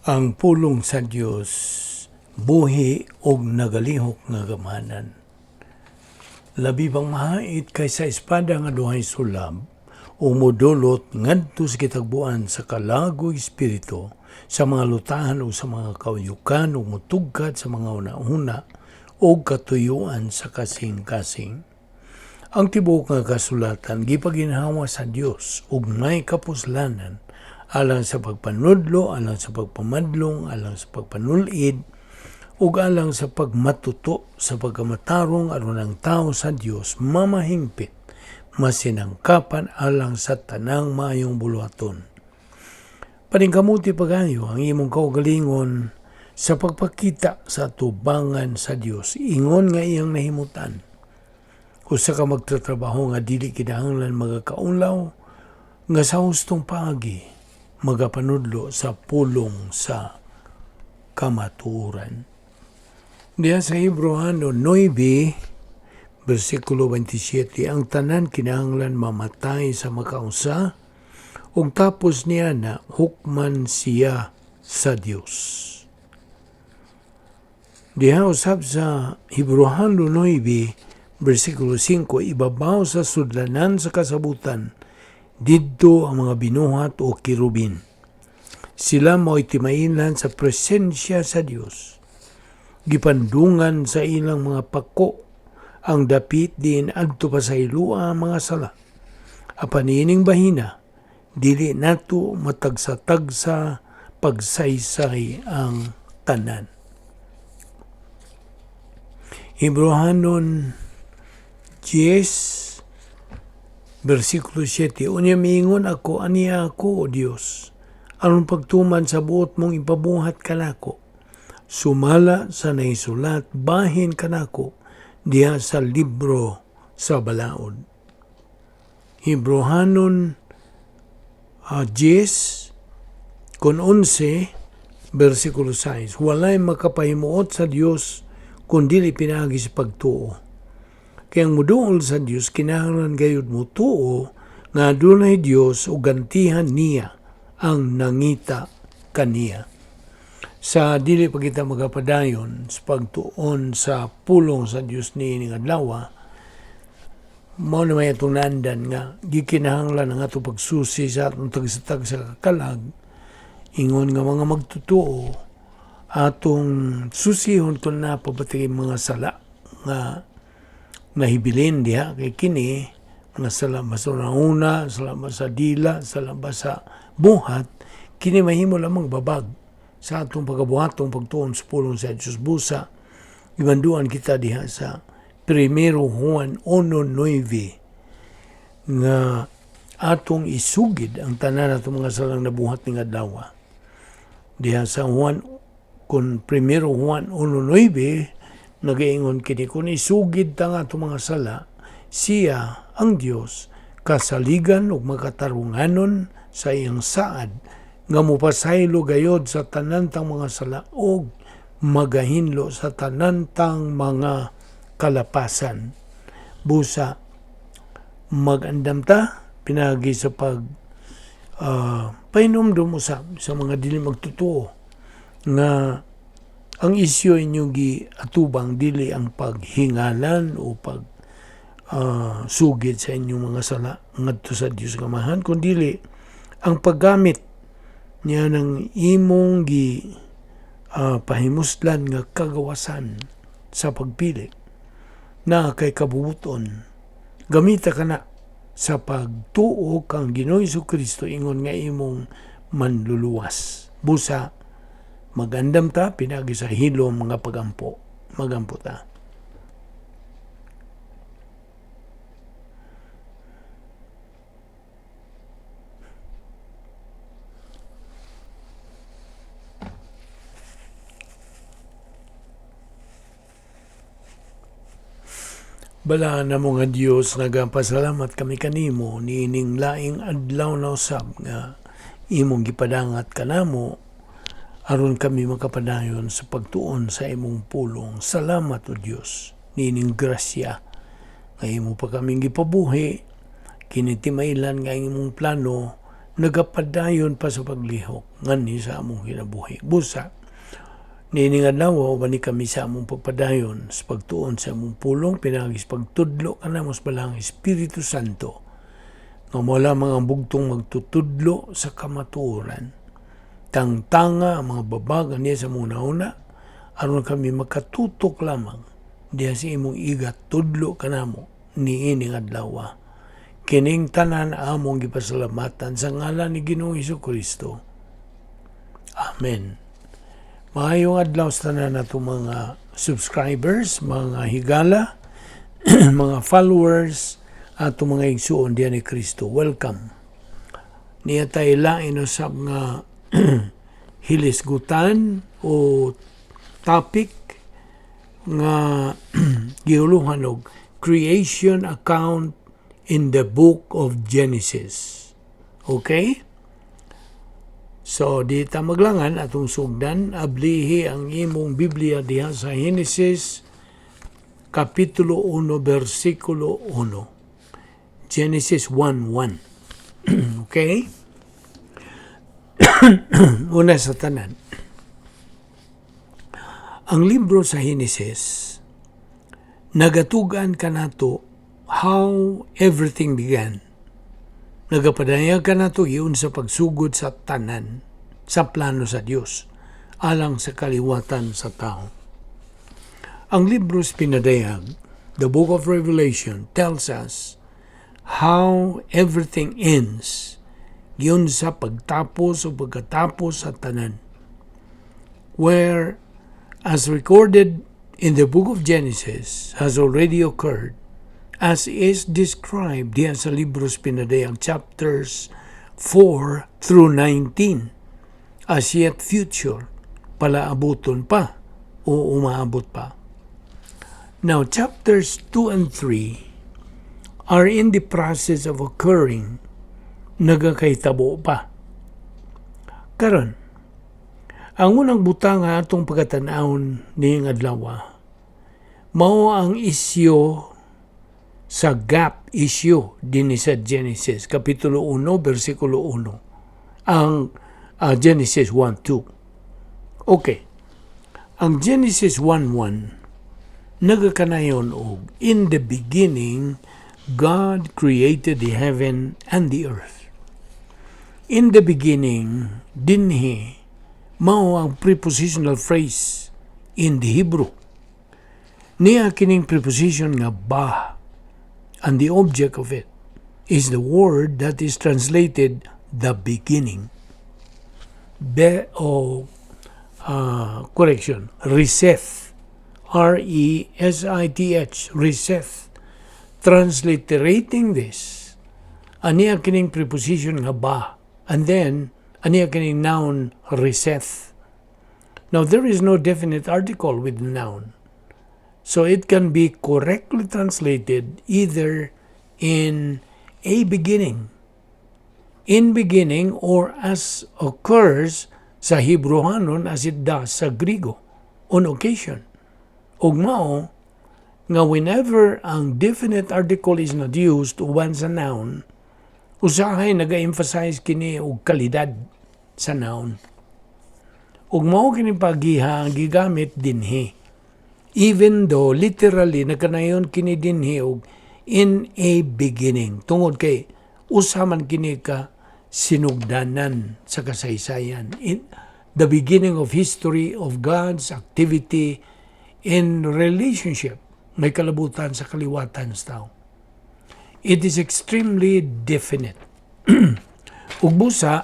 Ang pulong sa Dios buhi og nagalihok nga gamanan. Labi bang mahait kaysa espada nga duhay sulab, umudulot ngadto sa kitagbuan sa kalagoy espiritu, sa mga lutahan o sa mga kauyukan o mutugkad sa mga una-una o katuyuan sa kasing-kasing. Ang tibuok nga kasulatan gipaginhawa sa Dios ug may kapuslanan alang sa pagpanudlo, alang sa pagpamadlong, alang sa pagpanulid, ug alang sa pagmatuto sa pagkamatarong aron ang tao sa Dios mamahingpit, masinangkapan alang sa tanang maayong buluhaton. Paningkamuti pagayo ang imong kaugalingon sa pagpakita sa tubangan sa Dios, ingon nga iyang nahimutan. Usa ka magtatrabaho nga dili kinahanglan magakaulaw, nga sa hustong paagi magapanudlo sa pulong sa kamatuoran. Diya sa Cebuano 9, versikulo 27, ang tanan kinahanglan mamatay sa makausa, ug tapos niya na hukman siya sa Dios. Diya usab sa Cebuano 9, versikulo 5, ibabaw sa sudlanan sa kasabutan, didto ang mga binuhat o kirubin. Sila mo'y timainlan sa presensya sa Dios. Gipandungan sa ilang mga pako ang dapit din adto pa sa ilua ang mga sala. Apan ining bahina, dili nato matagsa-tagsa pagsaysay ang tanan. Hebrehanon 10, versikulo 7, unya miingon ako, aniya ako, O Dios, aron pagtuman sa buot mong ipabuhat kanako, sumala sa naisulat, bahin kanako, diha sa libro sa balaod. Hebrehanon 10, kun 11, versikulo 6, walay makapahimuot sa Dios, kundi pinagi sa pagtuo. Kaya ang muduol sa Dios, kinahanglan gayud mo tuo nga adunay Dios o gantihan niya ang nangita kaniya. Sa dili pa kita magapadayon sa pagtuon sa pulong sa Dios niining adlaw, mao na may atong nandan nga gikinahanglan ang ato pagsusi sa atong tagsatag sa kakalag, ingon nga mga magtutuo atong susihon kung napabatay mga sala nga nahibilin diha kay kini mga salama sa una, salama sa dila, salama sa buhat, kini mahimo lamang babag sa atong pagabuhatong pagtuon sa pulong sa Diyos busa. Ibanduan kita diha sa 1 Juan 1:9 nga atong isugid ang tanan atong mga salang nabuhat ning adlaw. Diha sa Juan, kun 1 Juan 1:9, nagaingon kini, kung isugid ta nga itong mga sala, siya, ang Dios, kasaligan o makatarunganon sa iyang saad, nga mupasaylo gayod sa tanantang mga sala o magahinlo sa tanantang mga kalapasan. Busa, magandam ta, pinagi sa painomdom usab sa mga dili magtutuo, nga ang isyo inyong giatubang dili ang paghingalan o sugid sa inyong mga sala ngadto sa Dios nga amahan, kundi ang paggamit niya ng imong pahimuslan nga kagawasan sa pagpili na kay kabubuton. Gamita ka na sa pagtuo kang Ginoong Jesucristo, ingon nga imong manluluwas. Busa, magandam ta, pinagi sa hilom mga pagampo. Magampo ta. Bala na mo nga Diyos, nagapasalamat kami kanimo, niining laing adlaw na usab nga imong gipadangat kanamo, aron kami makapadayon sa pagtuon sa imong pulong. Salamat o Diyos, nining grasya nga imo pa kaming gipabuhi, kinitimailan nga imong plano nagapadayon pa sa paglihok ngani sa among kinabuhi. Busa, niining adlaw bani kami sa among pagpadayon sa pagtuon sa among pulong pinagis pagtudlo kanamos balang Espiritu Santo nga wala mga bugtong magtutudlo sa kamatuoran. Tangtanga ang mga babaga niya sa muna-una aron kami makatutok lamang diya sa imong igat tudlo kanamo niining adlaw. Kining tanan among gipasalamatan sa ngalan ni Ginoong Hesukristo. Amen. Maayong adlaw sa tanan nato mga subscribers, mga higala, mga followers, ato mga igsuon diyan ni Kristo. Welcome. Niya tayo lain usab nga hilisgutan o topic nga giuluhan og creation account in the book of Genesis. Okay? So, di ta maglangan atong sugdan, ablihi ang imong Biblia diha sa Genesis, Kapitulo 1, versikulo 1. Genesis 1:1. Okay? Una sa tanan. Ang libro sa Genesis, nagatugan ka nato how everything began. Nagapadayag ka nato yun sa pagsugod sa tanan, sa plano sa Dios, alang sa kaliwatan sa tao. Ang libro sa pinadayag, the Book of Revelation, tells us how everything ends, yun sa pagtapos o pagkatapos sa tanan. Where, as recorded in the book of Genesis, has already occurred, as is described diyan sa libros pinadayag chapters 4 through 19, as yet future, palaabuton pa o umaabot pa. Now, chapters 2 and 3 are in the process of occurring, nagakahitabo pa. Karon, ang unang butang nga atong pagkatanawon ning adlaw mao ang isyu sa gap issue din sa Genesis, Kapitulo 1, versikulo 1. Ang Genesis 1:2. Okay. Ang Genesis 1:1, nagakanayon og, in the beginning, God created the heaven and the earth. In the beginning, dinhi, mao ang prepositional phrase in the Hebrew. Niya kining preposition nga ba, and the object of it is the word that is translated the beginning. Reseth. R-E-S-I-T-H. Reseth. Transliterating this, aniya kining preposition nga ba, and then aniya kining noun reseth. Now, there is no definite article with the noun. So it can be correctly translated either in a beginning, in beginning, or as occurs sa Hebrewanon as it does sa Griego on occasion. Ug mao nga whenever ang definite article is not used uban sa noun, usahay naga-emphasize kini og kalidad sa noun. Ug mao kini pagiha ang gigamit dinhi. Even though literally nagkanayon kini dinhi og in a beginning, tungod kay usa man kini ka sinugdanan sa kasaysayan, in the beginning of history of God's activity in relationship, may kalabutan sa kaliwatan sa tao. It is extremely definite. Ug busa,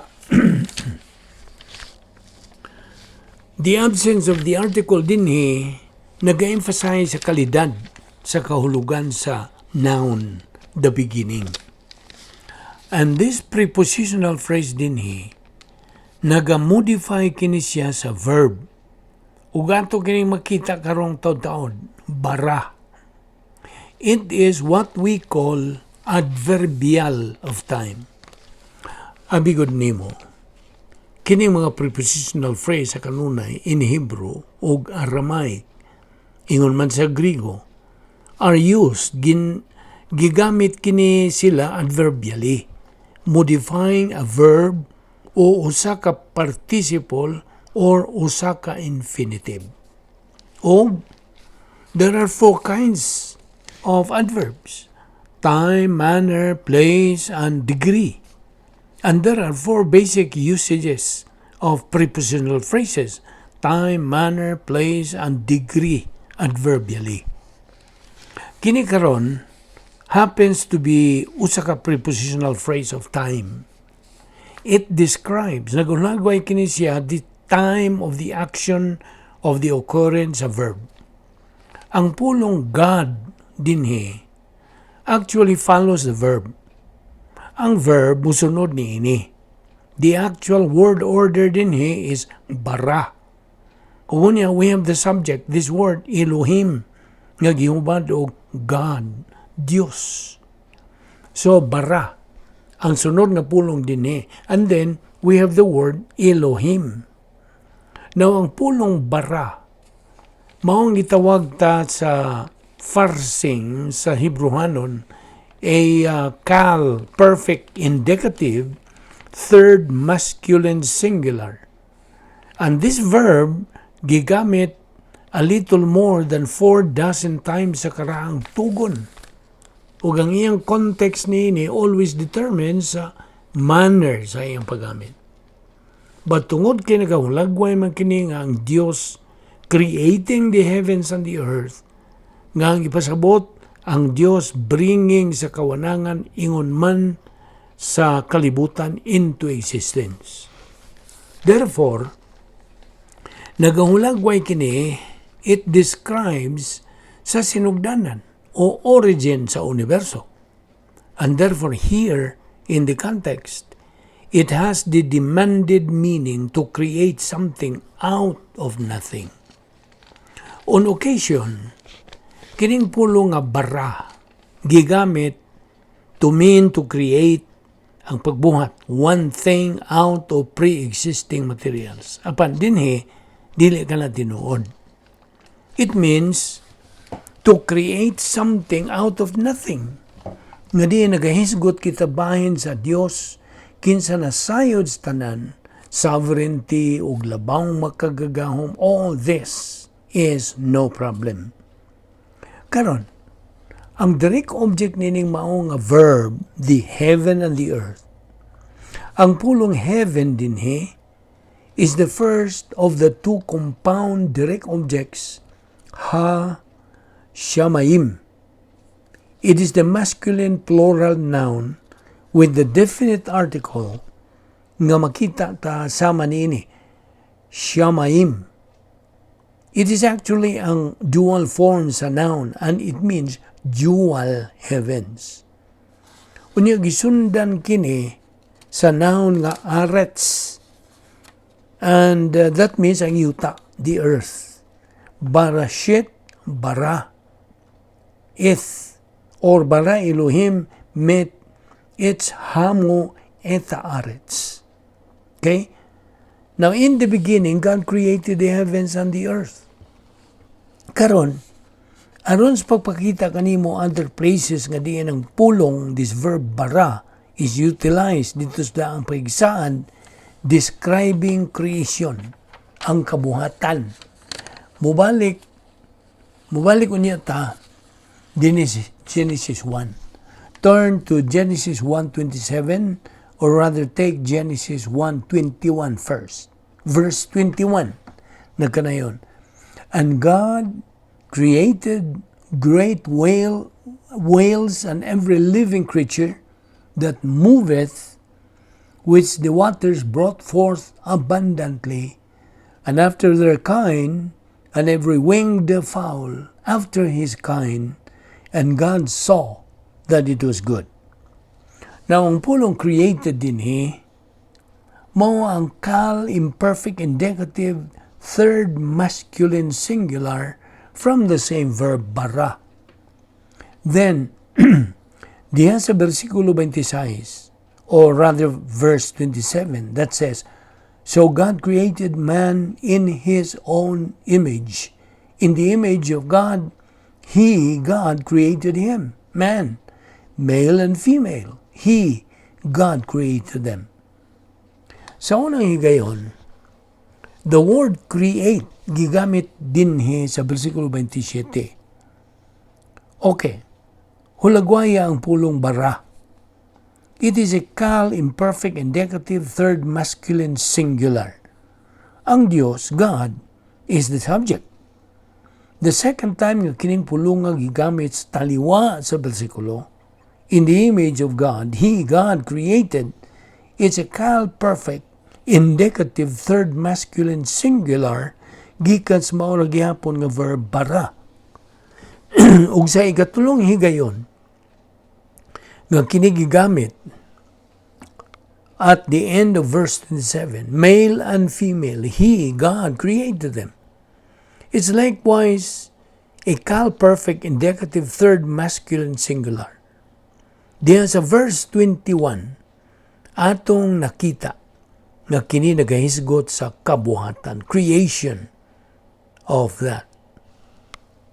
the absence of the article dinhi nag-emphasize sa kalidad sa kahulugan sa noun, the beginning. And this prepositional phrase dinhi, naga-modify kini siya sa verb. Ug ato kini makita karong taon-taon, bara. It is what we call adverbial of time. Abigod nimo, kining mga prepositional phrase sa kanunay in Hebrew ug Aramaic, ingon man sa Griego, are used, gigamit kini sila adverbially. modifying a verb o usa ka participle or usa ka infinitive. O there are 4 kinds of adverbs: time, manner, place, and degree. And there are 4 basic usages of prepositional phrases: time, manner, place, and degree adverbially. Kini karon happens to be usa ka prepositional phrase of time. It describes, nagulagway kini siya, the time of the action of the occurrence of verb. Ang pulong God dinhi actually follows the verb. Ang verb musunod niini. The actual word order dinhi is bara. Unya, we have the subject, this word Elohim, nga gihubad og God, Dios. So bara ang sunod nga pulong dinhi. And then we have the word Elohim. Now ang pulong bara maong gitawag ta sa parsing sa Hebrewanon a kal, perfect indicative, third masculine singular. And this verb gigamit a little more than 4 dozen times sa karaang tugon. Ug ang iyang context niini always determines sa manner sa iyang paggamit. But tungod kay nagahulagway man kini nga ang Dios creating the heavens and the earth, nga ang ipasabot ang Dios bringing sa kawanangan ingon man sa kalibutan into existence. Therefore, nagahulagway kini, it describes sa sinugdanan o origin sa universo. And therefore here, in the context, it has the demanded meaning to create something out of nothing. On occasion, kining pulo nga bara gigamit to mean to create ang pagbuhat, one thing out of pre-existing materials. Apan dinhi, dili ka na tinuod. It means to create something out of nothing. Nga di nagahisgot kita bahin sa Dios kinsa nasayod sa tanan, sovereignty ug labang makagagahom, all this is no problem. Karon, ang direct object nining mao nga verb, the heaven and the earth. Ang pulong heaven dinhi is the first of the 2 compound direct objects, ha, shamayim. It is the masculine plural noun with the definite article nga makita ta sama niini, shamayim. It is actually ang dual form sa noun and it means dual heavens. Unya gisundan kini sa noun nga arets, and that means ang yuta, the earth. Barashit, bara, ith, or bara Elohim met its hamo eta arets. Okay? Now in the beginning, God created the heavens and the earth. Karon, aron sa pagpakita kanimo other places nga diin ang pulong, this verb bara is utilized dito sa ang pahigsaan describing creation, ang kabuhatan. Mubalik unya ta Genesis 1. Turn to Genesis 1:27, or rather take Genesis 1:21 first. Verse 21, nagkanayon. And God created great whales and every living creature that moveth, which the waters brought forth abundantly, and after their kind, and every winged fowl after his kind, and God saw that it was good. Now, ang pulong created dinhi, mao ang kal, imperfect, indicative, third masculine singular from the same verb bara. Then, diha sa versikulo 26, or rather verse 27, that says, So God created man in His own image. In the image of God, God created him, man, male and female. God created them. Sa unang higayon, the word create gigamit dinhi sa bersikulo 27. Okay, hulagwaya ang pulong bara. It is a cal, imperfect, indicative, third masculine singular. Ang Diyos, God, is the subject. The second time nga kining pulong nga gigamit sa taliwa sa bersikulo, in the image of God, He, God, created, it's a cal, perfect, indicative, third masculine singular, gikan sa maura gihapon nga verb bara. Ug sa ikatulong higayon, nga kini gigamit at the end of verse 27, male and female, He, God, created them. It's likewise a cal, perfect, indicative, third masculine singular. Diyan sa verse 21, atong nakita nga kini nagahisgot sa kabuhatan, creation of that.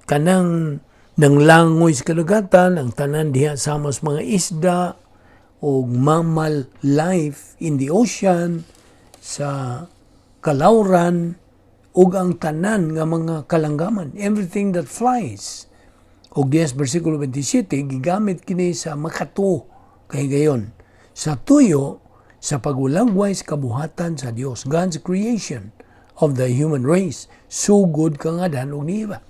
Kanang nanglangoy sa kadagatan, ang tanan diha sama sa mga isda o mammal life in the ocean, sa kalauran, ug ang tanan nga mga kalanggaman, everything that flies. Ug diya sa versikulo 27, gigamit kini sa makato, kay gayon, sa tuyo, sa pagulangway sa kabuhatan sa Dios, God's creation of the human race, sugod kangadan ug niiba.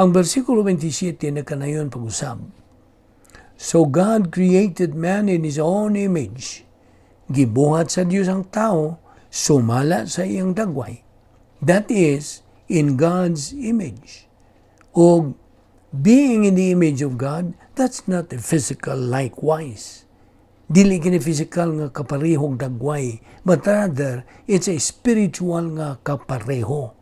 Ang versikulo 27 nagkanayon pag-usab. So God created man in His own image. Gibuhat sa Dios ang tao, sumala sa iyang dagway. That is, in God's image. O being in the image of God, that's not a physical likewise. Dili kini physical nga kaparehong dagway, but rather, it's a spiritual nga kapareho.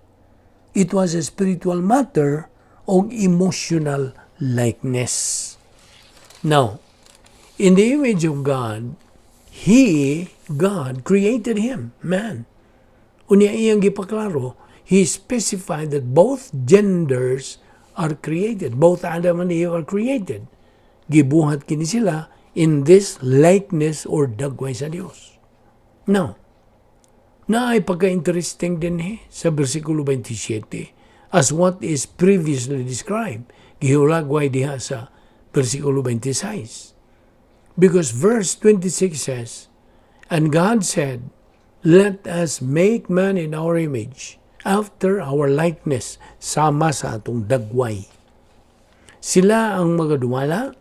It was a spiritual matter o emotional likeness. Now, in the image of God, He, God, created him, man. Unya iyang gipaklaro, He specified that both genders are created. Both Adam and Eve are created. Gibuhat kini sila in this likeness or dagway sa Dios. Now, naay pagka-interesting din sa versikulo 27 as what is previously described. Gihulagway diha sa versikulo 26. Because verse 26 says, and God said, let us make man in our image, after our likeness, sama sa atong dagway. Sila ang magadumala,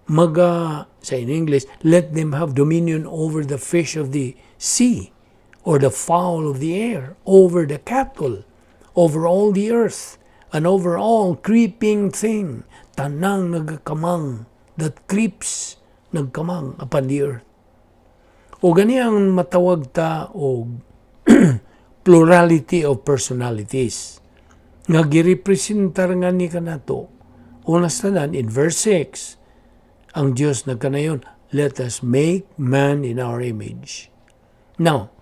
sa in English, let them have dominion over the fish of the sea, or the fowl of the air, over the cattle, over all the earth, and over all creeping thing, tanang nagkamang, that creeps, nagkamang upon the earth. O ganiyang matawag ta o plurality of personalities. Nga girepresentar nga ni kanato, unas tanan in verse 6, ang Diyos nagkanayon, let us make man in our image. Now,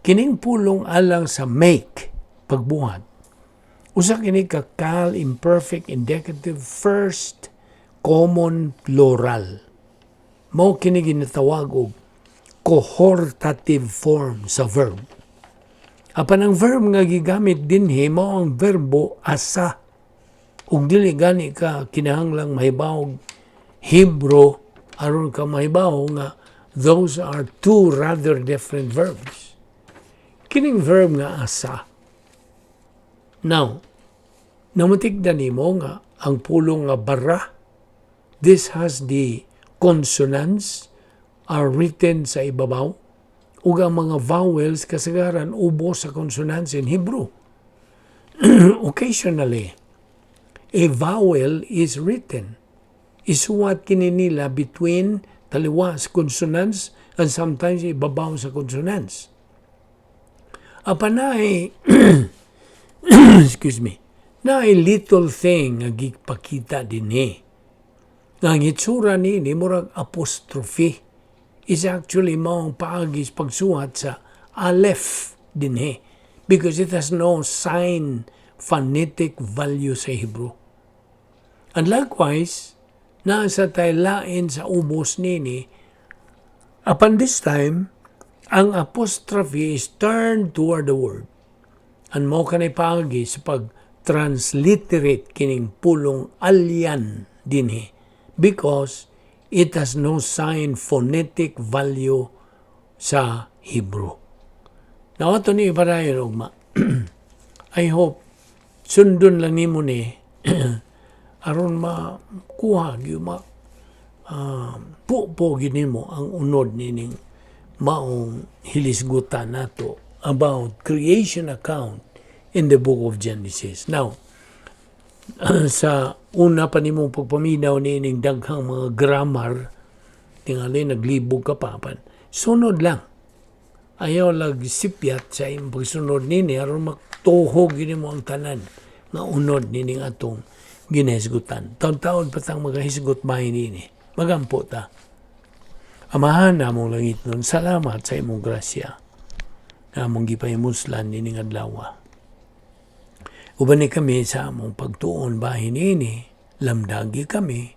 kining pulong alang sa make, pagbuhat, usa kini kakal, imperfect, indicative, first, common, plural. Mao kini ginatawag og cohortative form sa verb. Apan ang verb nga gigamit dinhi mao ang verbo asa. Ug dili gani ka kinahanglang mahibaw Hebrew aron ka mahibaw nga those are two rather different verbs. Kining verb nga asa. Now, namutigdan nimo nga ang pulong nga bara, this has the consonants are written sa ibabaw ug ang mga vowels kasagaran ubos sa consonants in Hebrew. Occasionally, a vowel is written. Isuwat kini nila between taliwa sa consonants and sometimes ibabaw sa consonants. Apanay, excuse me, na a little thing nga gipakita dinhi. Nga ang itsura ni murag apostrophe is actually maong paagis pagsuhat sa aleph dinhi because it has no sign phonetic value sa Hebrew. And likewise, nasa tayo lain sa ubos nini Upon this time, ang apostrophe is turned toward the word. Ang mo kanay paagi sa pag-transliterate kining pulong alyan dinhi because it has no sign phonetic value sa Hebrew. Now, ito ni Ibarayon, ugma. I hope sundon lang nimo ni aron makuha po gini mo ang unod nining maong hilisgutan nato about creation account in the book of Genesis. Now, sa una pa nimong pagpaminaw nining daghang mga grammar, tingali naglibog ka papan, sunod lang. Ayaw lag sipyat sa imong pagsunod nini aron maktuhog gini mo ang tanan nga unod nining atong ginesgutan. Taon-taon patang magahisgot bahin nini. Magampo ta. Amahan na mong langit nun, salamat sa imong grasya na among gipahimuslan nining adlaw. Uban ni kami sa among pagtuon bahin nini, lamdagi kami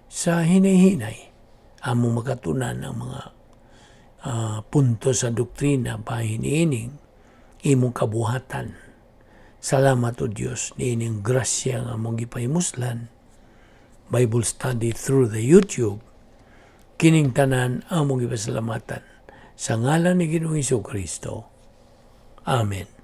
sa hinay-hinay. Among makatunan ang mga punto sa doktrina bahin ining imong kabuhatan. Salamat o Diyos ni ining grasya nga among gipahimuslan. Bible study through the YouTube. Kining tanan among gipasalamatan sa ngalan ni Ginoong Hesus Kristo. Amen.